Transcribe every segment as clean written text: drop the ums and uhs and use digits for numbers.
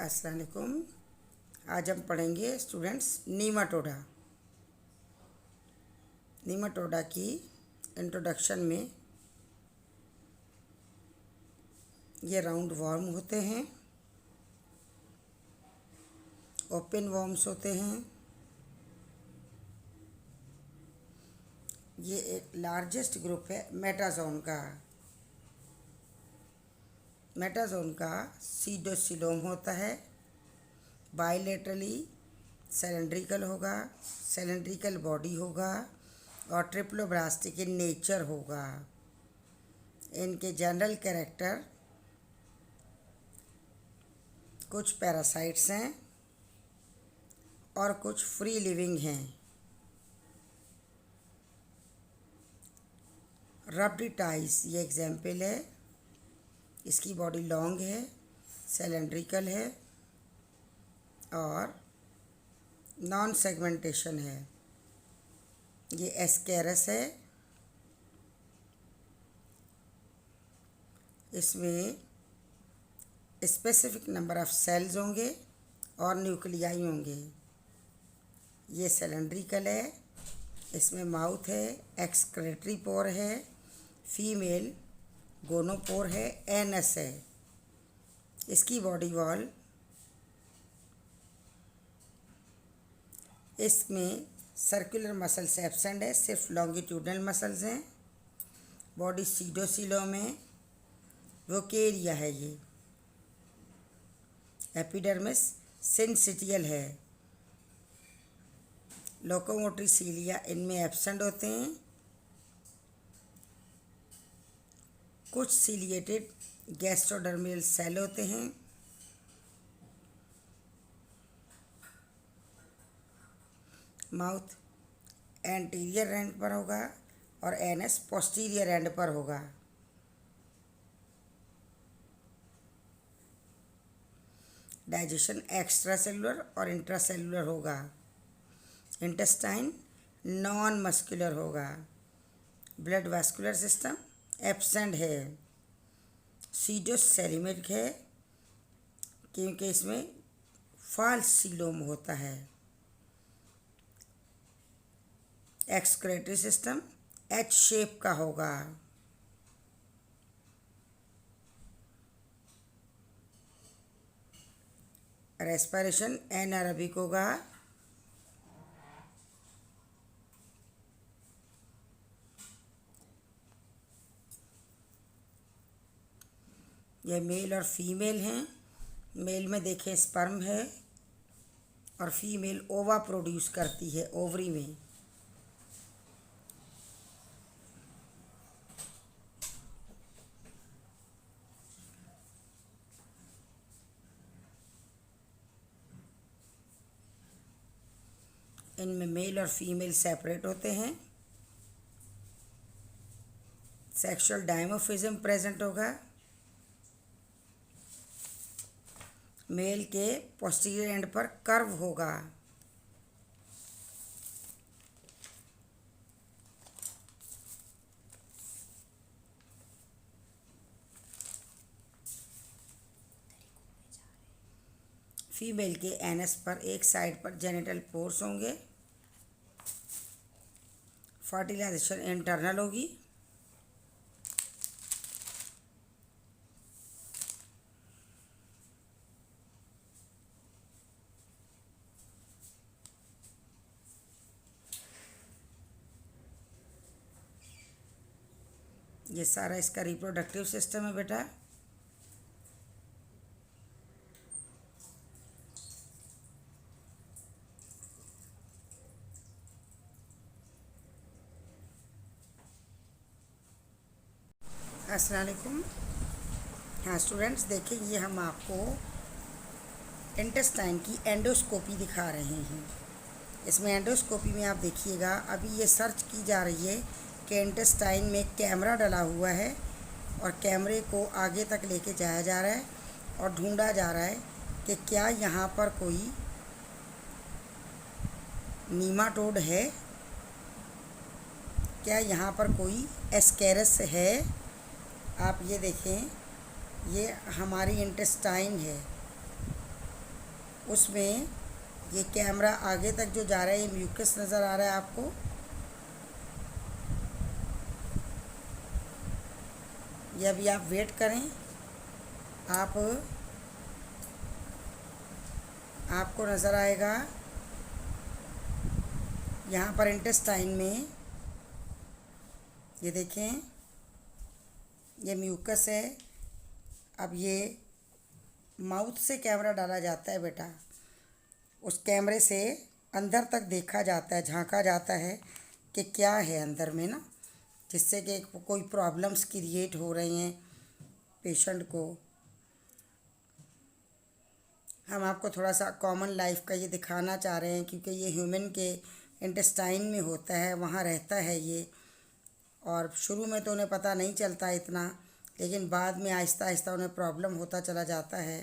अस्सलाम वालेकुम। आज हम पढ़ेंगे स्टूडेंट्स नीमाटोडा। नीमाटोडा की इंट्रोडक्शन में ये राउंड वर्म होते हैं, ओपन वर्म्स होते हैं। ये एक लार्जेस्ट ग्रुप है मेटाजोन का। मेटाजोन का सीडोसिलोम होता है, बाइलेटरली सिलेंड्रिकल होगा, सिलेंड्रिकल बॉडी होगा और ट्रिप्लोब्लास्टिक इन नेचर होगा। इनके जनरल कैरेक्टर कुछ पैरासाइट्स हैं और कुछ फ्री लिविंग हैं। रब्डिटाइस ये एग्जाम्पल है। इसकी बॉडी लॉन्ग है, सिलेंड्रिकल है और नॉन सेगमेंटेशन है। ये एस्केरस है। इसमें स्पेसिफिक नंबर ऑफ सेल्स होंगे और न्यूक्लियाई होंगे। ये सिलेंड्रिकल है। इसमें माउथ है, एक्सक्रेटरी पोर है, फीमेल गोनोपोर है, एनस है। इसकी बॉडी वॉल इसमें सर्कुलर मसल्स एब्सेंट है, सिर्फ लॉन्गिट्यूडनल मसल्स हैं। बॉडी सीडोसिलोम है, वोकेरिया है। ये एपिडर्मिस सिंसिटियल है। लोकोमोटरी सीलिया इनमें एब्सेंट होते हैं। कुछ सीलिएटेड गैस्ट्रोडर्मियल सेल होते हैं। माउथ एंटीरियर एंड पर होगा और एनस पोस्टीरियर एंड पर होगा। डाइजेशन एक्स्ट्रा सेलुलर और इंट्रासेलुलर होगा। इंटेस्टाइन नॉन मस्कुलर होगा। ब्लड वास्कुलर सिस्टम एब्सेंट है। सीडोसेलिमेटिक है क्योंकि इसमें फॉल्स सीलोम होता है। एक्सक्रेटरी सिस्टम एच शेप का होगा। रेस्पिरेशन एनारोबिक होगा। यह मेल और फीमेल हैं। मेल में देखें स्पर्म है और फीमेल ओवा प्रोड्यूस करती है ओवरी में। इनमें मेल और फीमेल सेपरेट होते हैं। सेक्सुअल डायमोफिज्म प्रेजेंट होगा। मेल के पोस्टीरियर एंड पर कर्व होगा। फीमेल के एनस पर एक साइड पर जेनिटल पोर्स होंगे। फर्टिलाइजेशन इंटरनल होगी। ये सारा इसका रिप्रोडक्टिव सिस्टम है बेटा। अस्सलाम वालेकुम। हाँ स्टूडेंट्स, देखिए ये हम आपको इंटेस्टाइन की एंडोस्कोपी दिखा रहे हैं। इसमें एंडोस्कोपी में आप देखिएगा, अभी ये सर्च की जा रही है कि इंटेस्टाइन में कैमरा डला हुआ है और कैमरे को आगे तक लेके जाया जा रहा है और ढूंढा जा रहा है कि क्या यहाँ पर कोई नीमाटोड है, क्या यहाँ पर कोई एस्केरस है। आप ये देखें, ये हमारी इंटेस्टाइन है। उसमें ये कैमरा आगे तक जो जा रहा है, ये म्यूकस नज़र आ रहा है आपको। ये अभी आप वेट करें, आपको नज़र आएगा यहाँ पर इंटेस्टाइन में। ये देखें, ये म्यूकस है। अब ये माउथ से कैमरा डाला जाता है बेटा, उस कैमरे से अंदर तक देखा जाता है, झांका जाता है कि क्या है अंदर में ना, जिससे कि कोई प्रॉब्लम्स क्रिएट हो रही हैं पेशेंट को। हम आपको थोड़ा सा कॉमन लाइफ का ये दिखाना चाह रहे हैं, क्योंकि ये ह्यूमन के इंटेस्टाइन में होता है, वहाँ रहता है ये। और शुरू में तो उन्हें पता नहीं चलता इतना, लेकिन बाद में आहिस्ता आहिस्ता उन्हें प्रॉब्लम होता चला जाता है।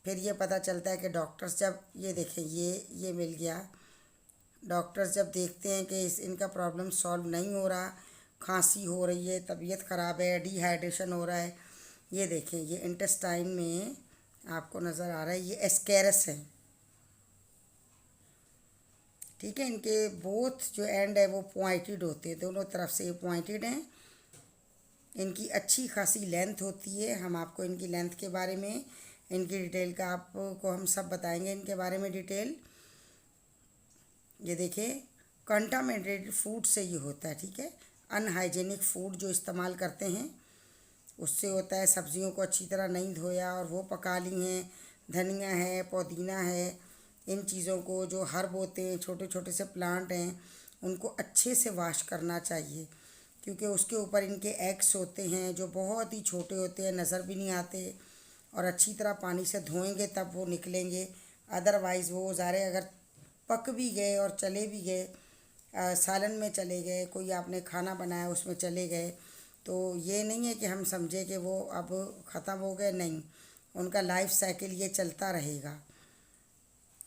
फिर ये पता चलता है कि डॉक्टर्स जब ये देखें, ये मिल गया। डॉक्टर्स जब देखते हैं कि इनका प्रॉब्लम सॉल्व नहीं हो रहा, खांसी हो रही है, तबीयत ख़राब है, डिहाइड्रेशन हो रहा है, ये देखें, ये इंटेस्टाइन में आपको नज़र आ रहा है, ये एस्केरस है। ठीक है, इनके बोथ जो एंड है वो पॉइंटेड होते हैं, दोनों तरफ से ये पॉइंटेड हैं। इनकी अच्छी खासी लेंथ होती है। हम आपको इनकी लेंथ के बारे में, इनकी डिटेल का आपको हम सब बताएंगे इनके बारे में डिटेल। ये देखिए, कंटामिनेटेड फूड से ये होता है। ठीक है, अनहाइजेनिक फूड जो इस्तेमाल करते हैं उससे होता है। सब्जियों को अच्छी तरह नहीं धोया और वो पका ली हैं, धनिया है, पुदीना है, इन चीज़ों को जो हर्ब होते हैं, छोटे छोटे से प्लांट हैं, उनको अच्छे से वॉश करना चाहिए, क्योंकि उसके ऊपर इनके एग्स होते हैं जो बहुत ही छोटे होते हैं, नज़र भी नहीं आते। और अच्छी तरह पानी से धोएंगे तब वो निकलेंगे, अदरवाइज़ वो ज़ारे अगर पक भी गए और चले भी गए, सालन में चले गए, कोई आपने खाना बनाया उसमें चले गए, तो ये नहीं है कि हम समझे कि वो अब ख़त्म हो गए, नहीं, उनका लाइफ साइकिल ये चलता रहेगा।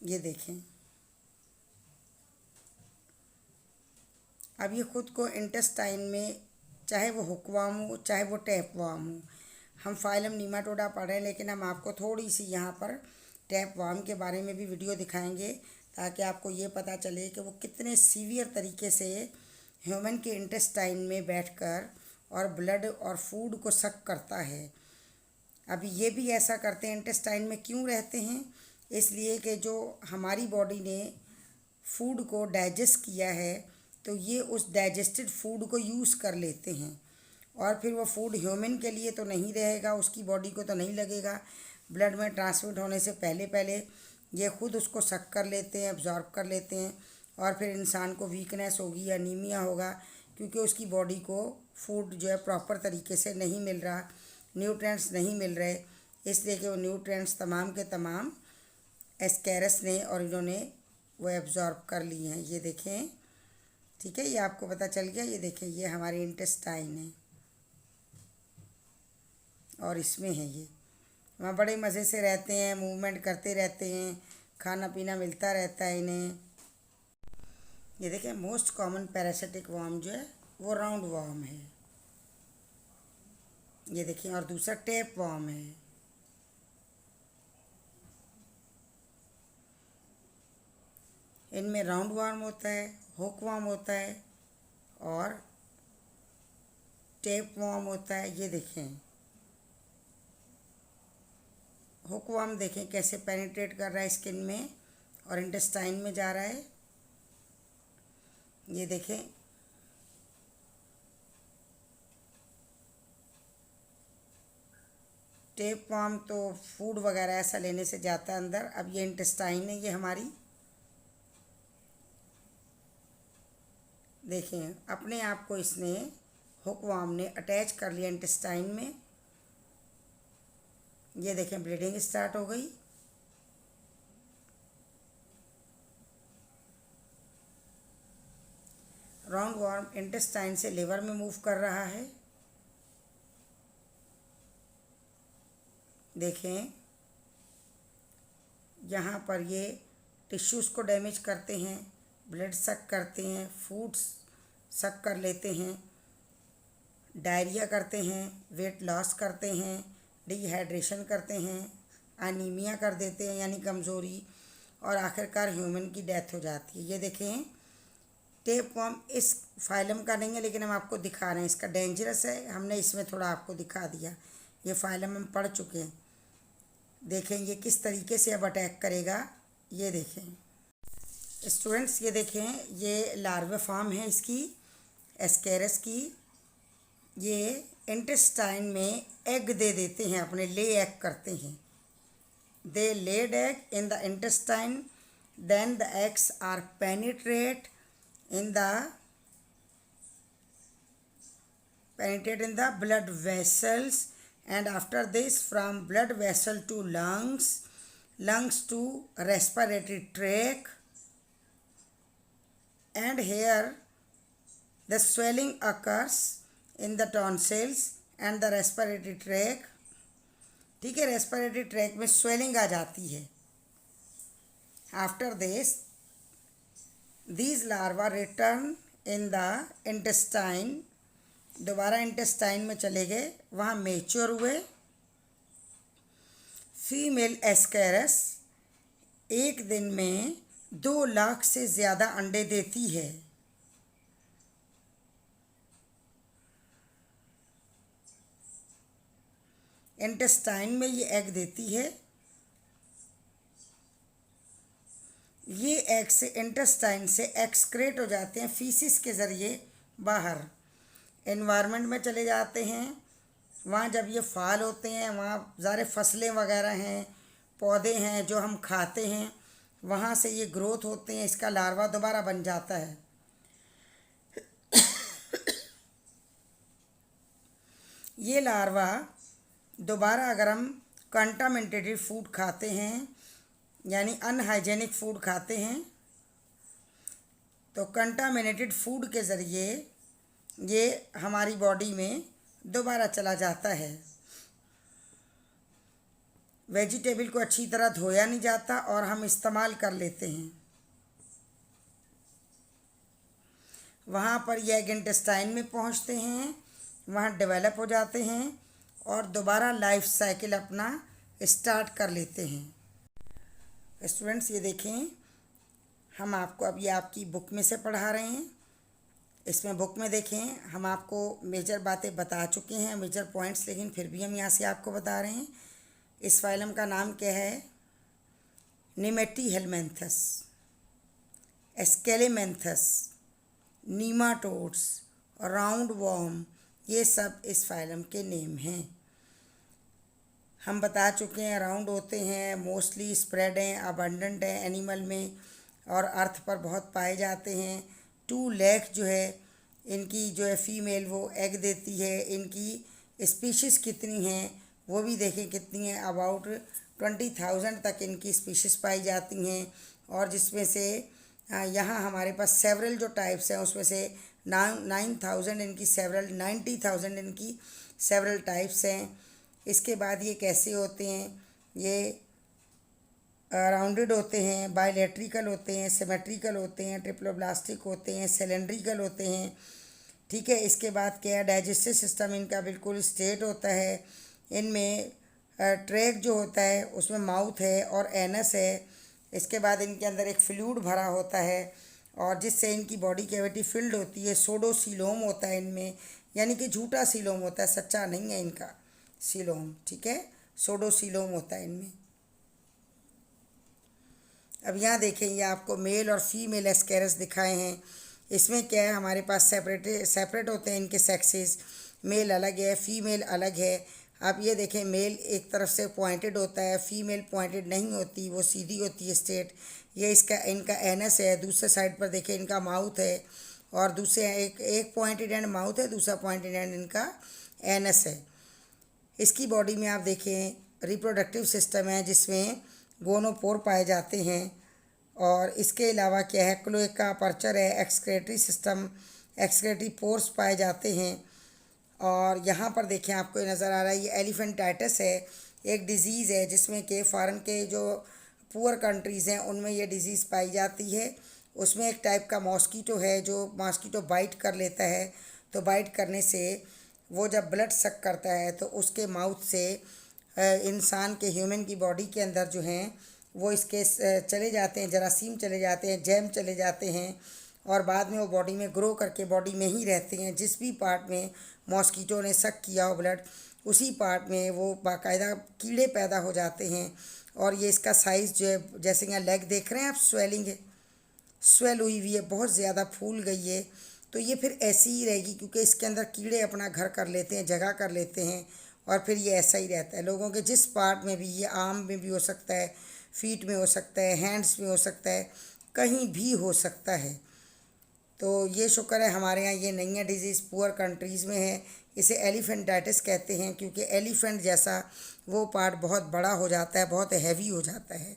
ये देखें, अब ये ख़ुद को इंटेस्टाइन में, चाहे वो हुकवाम हो चाहे वो टैपवार्म हो, हम फाइलम नीमाटोडा पढ़ रहे हैं, लेकिन हम आपको थोड़ी सी यहाँ पर टैपवार्म के बारे में भी वीडियो दिखाएंगे, ताकि आपको ये पता चले कि वो कितने सीवियर तरीके से ह्यूमन के इंटेस्टाइन में बैठकर और ब्लड और फूड को सक करता है। अभी ये भी ऐसा करते हैं, इंटेस्टाइन में क्यों रहते हैं? इसलिए कि जो हमारी बॉडी ने फूड को डाइजेस्ट किया है, तो ये उस डाइजेस्टेड फूड को यूज़ कर लेते हैं, और फिर वो फूड ह्यूमन के लिए तो नहीं रहेगा, उसकी बॉडी को तो नहीं लगेगा। ब्लड में ट्रांसमिट होने से पहले पहले ये खुद उसको सक कर लेते हैं, एब्जॉर्ब कर लेते हैं, और फिर इंसान को वीकनेस होगी, अनीमिया होगा, क्योंकि उसकी बॉडी को फूड जो है प्रॉपर तरीके से नहीं मिल रहा, न्यूट्रिएंट्स नहीं मिल रहे, इसलिए कि वो न्यूट्रिएंट्स तमाम के तमाम एस्केरस ने और इन्होंने वो एब्जॉर्ब कर लिए हैं। ये देखें, ठीक है, ये आपको पता चल गया। ये देखें, ये हमारी इंटेस्टाइन है और इसमें है ये, वहाँ बड़े मज़े से रहते हैं, मूवमेंट करते रहते हैं, खाना पीना मिलता रहता है इन्हें। ये देखें, मोस्ट कॉमन पैरासिटिक वर्म जो है वो राउंड वर्म है। ये देखें, और दूसरा टेप वर्म है। इनमें राउंड वर्म होता है, हुक वर्म होता है और टेप वर्म होता है। ये देखें, हुक वर्म देखें कैसे पेनिट्रेट कर रहा है स्किन में और इंटेस्टाइन में जा रहा है। ये देखें, टेप वर्म तो फूड वगैरह ऐसा लेने से जाता है अंदर। अब ये इंटेस्टाइन है, ये हमारी देखें, अपने आप को इसने हुक वर्म ने अटैच कर लिया इंटेस्टाइन में। ये देखें, ब्लीडिंग स्टार्ट हो गई। राउंड वर्म इंटेस्टाइन से लिवर में मूव कर रहा है। देखें, यहाँ पर ये टिश्यूज़ को डैमेज करते हैं, ब्लड सक करते हैं, फूड्स सक कर लेते हैं, डायरिया करते हैं, वेट लॉस करते हैं, डिहाइड्रेशन करते हैं, अनीमिया कर देते हैं यानी कमज़ोरी, और आखिरकार ह्यूमन की डेथ हो जाती है। ये देखें टेप वर्म इस फाइलम का नहीं है, लेकिन हम आपको दिखा रहे हैं, इसका डेंजरस है, हमने इसमें थोड़ा आपको दिखा दिया। ये फाइलम हम पढ़ चुके हैं। देखें ये किस तरीके से अब अटैक करेगा, ये देखें स्टूडेंट्स, ये देखें ये लार्वा फॉर्म है इसकी एस्केरस की। ये इंटेस्टाइन में एग दे देते हैं, अपने ले एग करते हैं। They laid egg in the intestine, then the eggs are penetrate in the blood vessels, and after this from blood vessel to lungs to respiratory tract, and here the swelling occurs in the tonsils and the respiratory tract। ठीक है, respiratory tract में swelling आ जाती है। After this these larvae return in the intestine, दोबारा intestine में चले गए, वहाँ मेच्योर हुए। फीमेल एस्केरस एक दिन में 2 लाख से ज़्यादा अंडे देती है। इंटेस्टाइन में ये एग देती है। ये एग से इंटेस्टाइन से एक्सक्रेट हो जाते हैं फीसिस के ज़रिए बाहर, एनवायरनमेंट में चले जाते हैं। वहाँ जब ये फाल होते हैं, वहाँ ज़ारे फसलें वगैरह हैं, पौधे हैं जो हम खाते हैं, वहाँ से ये ग्रोथ होते हैं, इसका लार्वा दोबारा बन जाता है। ये लार्वा दोबारा अगर हम कंटामिनेटेड फूड खाते हैं यानी अनहाइजेनिक फूड खाते हैं, तो कंटामिनेटेड फूड के ज़रिए ये हमारी बॉडी में दोबारा चला जाता है। वेजिटेबल को अच्छी तरह धोया नहीं जाता और हम इस्तेमाल कर लेते हैं। वहाँ पर ये एग इंटेस्टाइन में पहुँचते हैं, वहाँ डेवलप हो जाते हैं और दोबारा लाइफ साइकिल अपना स्टार्ट कर लेते हैं। स्टूडेंट्स ये देखें, हम आपको अब ये आपकी बुक में से पढ़ा रहे हैं। इसमें बुक में देखें हम आपको मेजर बातें बता चुके हैं, मेजर पॉइंट्स, लेकिन फिर भी हम यहाँ से आपको बता रहे हैं। इस फाइलम का नाम क्या है? निमेटीहेलमिन्थस, एस्केलेमिन्थस, नीमाटोड्स, राउंड वॉर्म, ये सब इस फाइलम के नेम हैं। हम बता चुके हैं राउंड होते हैं, मोस्टली स्प्रेड हैं, अबंडेंट हैं एनिमल में और अर्थ पर बहुत पाए जाते हैं। 2 लाख जो है इनकी जो है फीमेल वो एग देती है। इनकी स्पीशीज़ कितनी हैं वो भी देखें कितनी हैं, अबाउट 20,000 तक इनकी स्पीशीज़ पाई जाती हैं। और जिसमें से यहाँ हमारे पास सेवरल जो टाइप्स हैं उसमें से 9,000 इनकी सेवरल, 90,000 इनकी सेवरल टाइप्स हैं। इसके बाद ये कैसे होते हैं? ये राउंडेड होते हैं, बायलैट्रिकल होते हैं, सिमेट्रिकल होते हैं, ट्रिप्लोब्लास्टिक होते हैं, सिलेंड्रिकल होते हैं। ठीक है, इसके बाद क्या है? डाइजेस्टिव सिस्टम इनका बिल्कुल स्ट्रेट होता है। इनमें ट्रैक जो होता है उसमें माउथ है और एनस है। इसके बाद इनके अंदर एक फ्लूइड भरा होता है और जिससे इनकी बॉडी कैविटी फिल्ड होती है। सोडोसीलोम होता है इनमें, यानी कि झूठा सीलोम होता है, सच्चा नहीं है इनका सीलोम। ठीक है, सोडोसीलोम होता है इनमें। अब यहाँ देखें, ये आपको मेल और फीमेल एस्केरस दिखाए हैं। इसमें क्या है? हमारे पास सेपरेट होते हैं इनके सेक्सेस, मेल अलग है, फीमेल अलग है। आप ये देखें, मेल एक तरफ से पॉइंटेड होता है, फीमेल पॉइंटेड नहीं होती, वो सीधी होती है स्ट्रेट। ये इनका एनस है। दूसरे साइड पर देखें इनका माउथ है और दूसरे एक पॉइंटेड एंड माउथ है, दूसरा पॉइंटेड एंड इनका एनस है। इसकी बॉडी में आप देखें रिप्रोडक्टिव सिस्टम है जिसमें गोनोपोर पाए जाते हैं। और इसके अलावा क्या है? क्लोएका, अपर्चर है, एक्सक्रेटरी सिस्टम, एक्सक्रेटरी पोर्स पाए जाते हैं। और यहाँ पर देखें आपको नज़र आ रहा है ये एलिफेंटाइटिस है, एक डिज़ीज़ है जिसमें कि फॉरेन के जो पुअर कंट्रीज़ हैं उनमें ये डिज़ीज़ पाई जाती है। उसमें एक टाइप का मॉस्कीटो है जो मॉस्कीटो बाइट कर लेता है, तो बाइट करने से वो जब ब्लड सक करता है तो उसके माउथ से इंसान के ह्यूमन की बॉडी के अंदर जो हैं वो इसके चले जाते हैं, जरासीम चले जाते हैं, जैम चले जाते हैं और बाद में वो बॉडी में ग्रो करके बॉडी में ही रहते हैं। जिस भी पार्ट में मॉस्किटो ने सक किया हो ब्लड, उसी पार्ट में वो बाकायदा कीड़े पैदा हो जाते हैं। और ये इसका साइज़ जो है, जैसे यहाँ लेग देख रहे हैं आप, स्वेलिंग है, स्वेल हुई हुई है, बहुत ज़्यादा फूल गई है। तो ये फिर ऐसी ही रहेगी क्योंकि इसके अंदर कीड़े अपना घर कर लेते हैं, जगह कर लेते हैं और फिर ये ऐसा ही रहता है। लोगों के जिस पार्ट में भी, ये आर्म में भी हो सकता है, फीट में हो सकता है, हैंड्स में हो सकता है, कहीं भी हो सकता है। तो ये शुक्र है हमारे यहाँ ये नहीं है डिजीज़, पुअर कंट्रीज़ में है। इसे एलिफेंटाइटिस कहते हैं क्योंकि एलिफेंट जैसा वो पार्ट बहुत बड़ा हो जाता है, बहुत हैवी हो जाता है।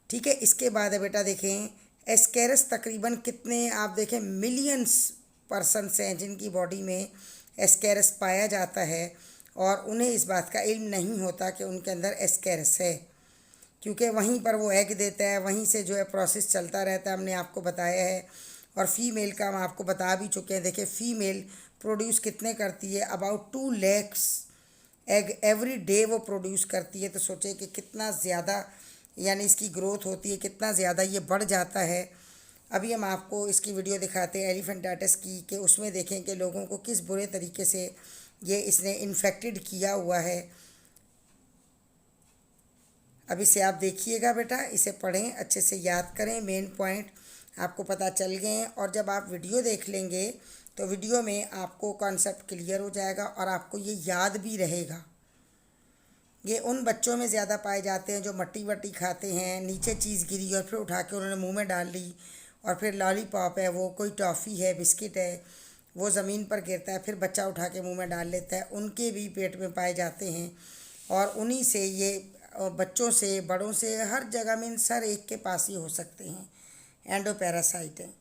ठीक है, इसके बाद है बेटा देखें एस्केरस तकरीबन कितने, आप देखें मिलियंस पर्सनस हैं जिनकी बॉडी में एस्केरस पाया जाता है और उन्हें इस बात का इल्म नहीं होता कि उनके अंदर एस्केरस है, क्योंकि वहीं पर वो एग देता है, वहीं से जो है प्रोसेस चलता रहता है, हमने आपको बताया है। और फीमेल का हम आपको बता भी चुके हैं। देखिए फ़ीमेल प्रोड्यूस कितने करती है, about 2 lakhs egg every day वो प्रोड्यूस करती है। तो सोचे कि कितना ज़्यादा यानी इसकी ग्रोथ होती है, कितना ज़्यादा ये बढ़ जाता है। अभी हम आपको इसकी वीडियो दिखाते हैं एलिफेंटाइटिस की, कि उसमें देखें कि लोगों को किस बुरे तरीके से ये इसने इन्फेक्टेड किया हुआ है। अब इसे आप देखिएगा बेटा, इसे पढ़ें, अच्छे से याद करें, मेन पॉइंट आपको पता चल गए हैं। और जब आप वीडियो देख लेंगे तो वीडियो में आपको कॉन्सेप्ट क्लियर हो जाएगा और आपको ये याद भी रहेगा। ये उन बच्चों में ज़्यादा पाए जाते हैं जो मट्टी वट्टी खाते हैं, नीचे चीज़ गिरी और फिर उठा के उन्होंने मुंह में डाल ली, और फिर लॉलीपॉप है, वो कोई टॉफ़ी है, बिस्किट है, वो ज़मीन पर गिरता है, फिर बच्चा उठा के मुंह में डाल लेता है, उनके भी पेट में पाए जाते हैं। और उन्हीं से ये बच्चों से, बड़ों से, हर जगह में सर एक के पास ही हो सकते हैं एंडोपैरासाइट है।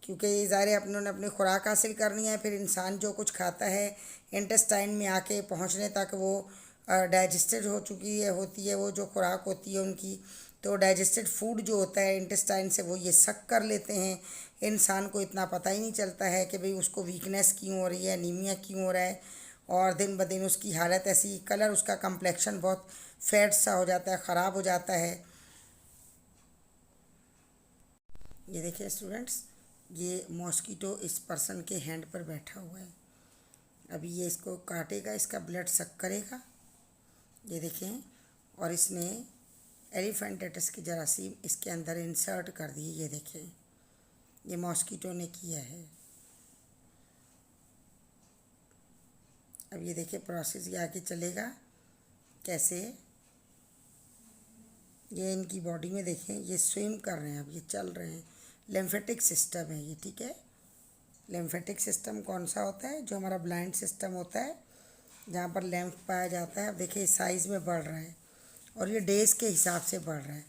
क्योंकि ये ज़ाहिर है उन्होंने अपनी खुराक हासिल करनी है, फिर इंसान जो कुछ खाता है इंटेस्टाइन में आके पहुंचने तक वो डाइजेस्टेड हो चुकी है, होती है वो जो खुराक होती है उनकी। तो डाइजेस्टेड फूड जो होता है इंटेस्टाइन से वो ये सक कर लेते हैं। इंसान को इतना पता ही नहीं चलता है कि भाई उसको वीकनेस क्यों हो रही है, एनीमिया क्यों हो रहा है, और दिन ब दिन उसकी हालत ऐसी, कलर उसका कम्प्लेक्शन बहुत फैट सा हो जाता है, ख़राब हो जाता है। ये देखिए स्टूडेंट्स, ये मॉस्किटो इस पर्सन के हैंड पर बैठा हुआ है। अभी ये इसको काटेगा, इसका ब्लड सक करेगा, ये देखें। और इसने एलिफेंटाइटिस की जरासीम इसके अंदर इंसर्ट कर दी, ये देखें, ये मॉस्किटो ने किया है। अब ये देखिए प्रोसेस ये आगे चलेगा कैसे। ये इनकी बॉडी में देखें, ये स्विम कर रहे हैं, अब ये चल रहे हैं। लिम्फेटिक सिस्टम है ये, ठीक है। लिम्फेटिक सिस्टम कौन सा होता है, जो हमारा ब्लाइंड सिस्टम होता है, जहाँ पर लैम्फ पाया जाता है। अब देखिए साइज़ में बढ़ रहा है और ये डेज़ के हिसाब से बढ़ रहा है।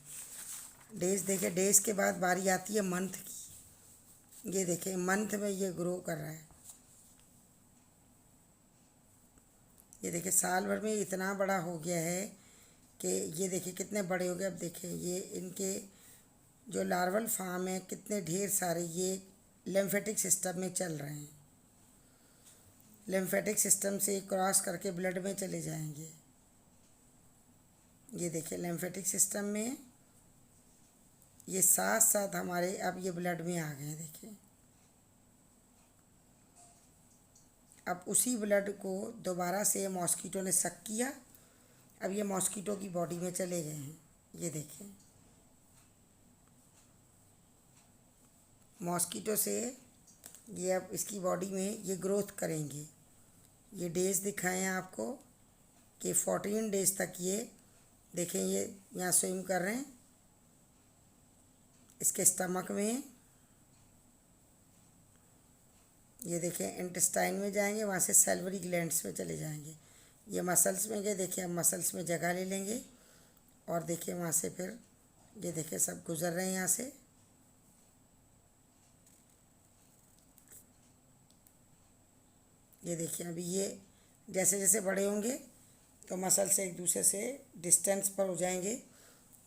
डेज़ देखिए, डेज़ के बाद बारी आती है मंथ की। ये देखिए मंथ में ये ग्रो कर रहा है। ये देखिए साल भर में इतना बड़ा हो गया है कि ये देखिए कितने बड़े हो गए। अब देखिए ये इनके जो लार्वल फार्म है, कितने ढेर सारे ये लिम्फेटिक सिस्टम में चल रहे हैं। लिम्फेटिक सिस्टम से क्रॉस करके ब्लड में चले जाएंगे। ये देखिए लिम्फेटिक सिस्टम में ये साथ साथ हमारे अब ये ब्लड में आ गए। देखिए अब उसी ब्लड को दोबारा से मॉस्किटो ने सक किया, अब ये मॉस्किटो की बॉडी में चले गए हैं। ये देखें मॉस्किटो से ये अब इसकी बॉडी में ये ग्रोथ करेंगे। ये डेज़ दिखाएं आपको कि 14 डेज़ तक ये देखें, ये यहाँ स्विम कर रहे हैं इसके स्टमक में। ये देखें इंटेस्टाइन में जाएंगे, वहाँ से सैल्वरी ग्लैंड्स में चले जाएंगे। ये मसल्स में गए, देखिए अब मसल्स में जगह ले लेंगे और देखिए वहाँ से फिर ये देखिए सब गुजर रहे हैं यहाँ से। ये देखिए अभी ये जैसे जैसे बड़े होंगे तो मसल से एक दूसरे से डिस्टेंस पर हो जाएंगे।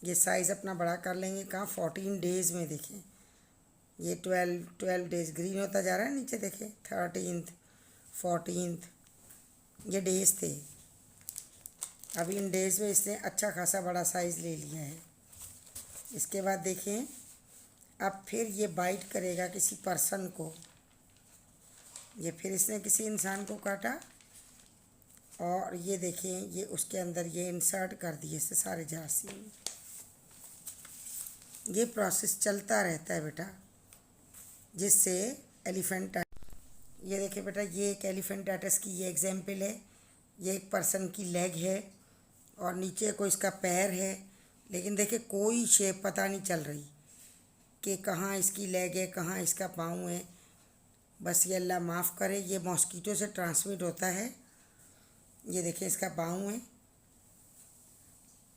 ये साइज़ अपना बड़ा कर लेंगे। कहाँ 14 डेज़ में देखें ये 12 डेज़ ग्रीन होता जा रहा है नीचे। देखें 13th 14th ये डेज़ थे। अभी इन डेज़ में इसने अच्छा खासा बड़ा साइज़ ले लिया है। इसके बाद देखें, अब फिर ये बाइट करेगा किसी पर्सन को। ये फिर इसने किसी इंसान को काटा और ये देखें, ये उसके अंदर ये इंसर्ट कर दिए इससे सारे जरासीम। ये प्रोसेस चलता रहता है बेटा, जिससे एलिफेंट, ये देखिए बेटा, ये एक एलिफेंटाइटिस की ये एग्जाम्पल है। ये एक पर्सन की लेग है और नीचे को इसका पैर है, लेकिन देखिए कोई शेप पता नहीं चल रही कि कहाँ इसकी लेग है, कहाँ इसका पाँव है। बस ये अल्लाह माफ़ करे, ये मॉस्कीटो से ट्रांसमिट होता है। ये देखिए इसका पाँव है।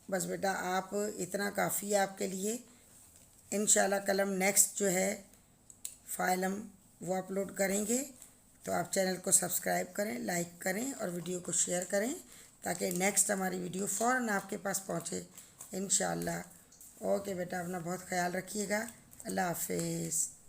बस बेटा आप इतना काफ़ी है आपके लिए। इंशाल्लाह कल हम नेक्स्ट जो है फाइल हम वो अपलोड करेंगे, तो आप चैनल को सब्सक्राइब करें, लाइक करें और वीडियो को शेयर करें, ताकि नेक्स्ट हमारी वीडियो फ़ौरन आपके पास पहुँचे इंशाल्लाह। ओके बेटा, अपना बहुत ख्याल रखिएगा। अल्लाह हाफिज़।